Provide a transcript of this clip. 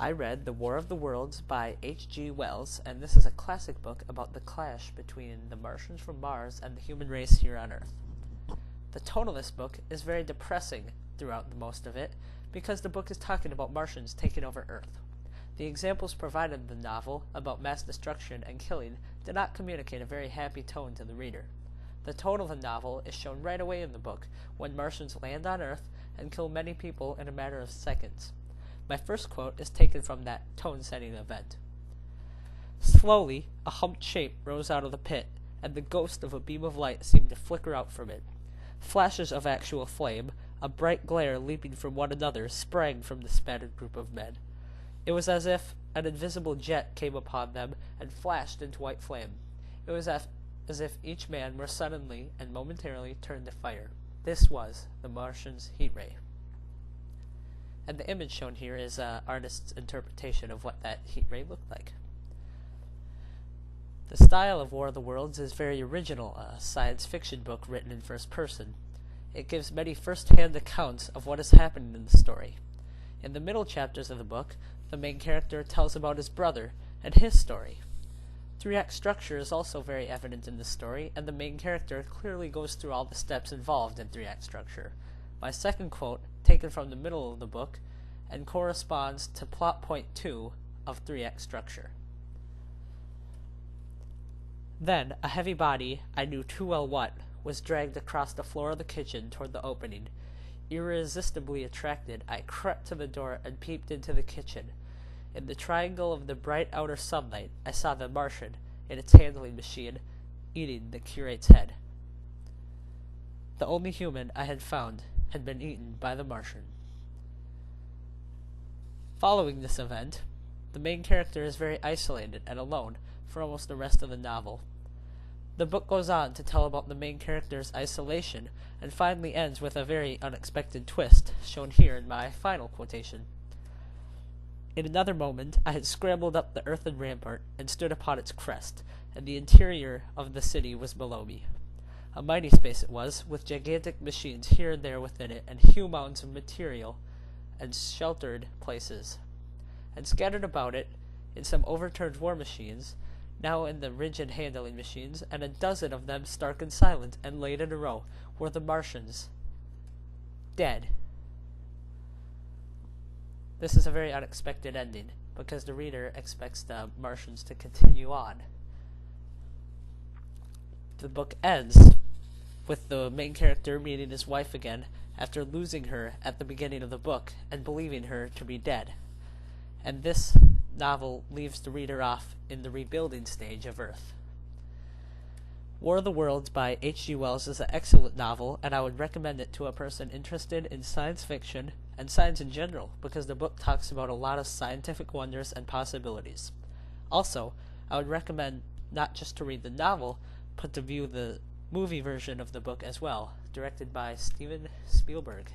I read The War of the Worlds by H.G. Wells, and this is a classic book about the clash between the Martians from Mars and the human race here on Earth. The tone of this book is very depressing throughout most of it, because the book is talking about Martians taking over Earth. The examples provided in the novel about mass destruction and killing do not communicate a very happy tone to the reader. The tone of the novel is shown right away in the book, when Martians land on Earth and kill many people in a matter of seconds. My first quote is taken from that tone-setting event. Slowly, a humped shape rose out of the pit, and the ghost of a beam of light seemed to flicker out from it. Flashes of actual flame, a bright glare leaping from one another, sprang from the spattered group of men. It was as if an invisible jet came upon them and flashed into white flame. It was as if each man were suddenly and momentarily turned to fire. This was the Martian's heat ray. And the image shown here is an artist's interpretation of what that heat ray looked like. The style of War of the Worlds is very original, a science fiction book written in first person. It gives many first-hand accounts of what is happening in the story. In the middle chapters of the book, the main character tells about his brother and his story. Three-act structure is also very evident in the story, and the main character clearly goes through all the steps involved in three-act structure. My second quote, taken from the middle of the book, and corresponds to plot point 2 of three-act structure. Then, a heavy body, I knew too well what, was dragged across the floor of the kitchen toward the opening. Irresistibly attracted, I crept to the door and peeped into the kitchen. In the triangle of the bright outer sunlight, I saw the Martian, in its handling machine, eating the curate's head. The only human I had found had been eaten by the Martian. Following this event, the main character is very isolated and alone for almost the rest of the novel. The book goes on to tell about the main character's isolation and finally ends with a very unexpected twist, shown here in my final quotation. In another moment, I had scrambled up the earthen rampart and stood upon its crest, and the interior of the city was below me. A mighty space it was, with gigantic machines here and there within it, and huge mounds of material and sheltered places. And scattered about it, in some overturned war machines, now in the rigid handling machines, and a dozen of them stark and silent, and laid in a row, were the Martians. Dead. This is a very unexpected ending, because the reader expects the Martians to continue on. The book ends with the main character meeting his wife again after losing her at the beginning of the book and believing her to be dead. And this novel leaves the reader off in the rebuilding stage of Earth. War of the Worlds by H.G. Wells is an excellent novel, and I would recommend it to a person interested in science fiction and science in general, because the book talks about a lot of scientific wonders and possibilities. Also, I would recommend not just to read the novel, but to view the movie version of the book as well, directed by Steven Spielberg.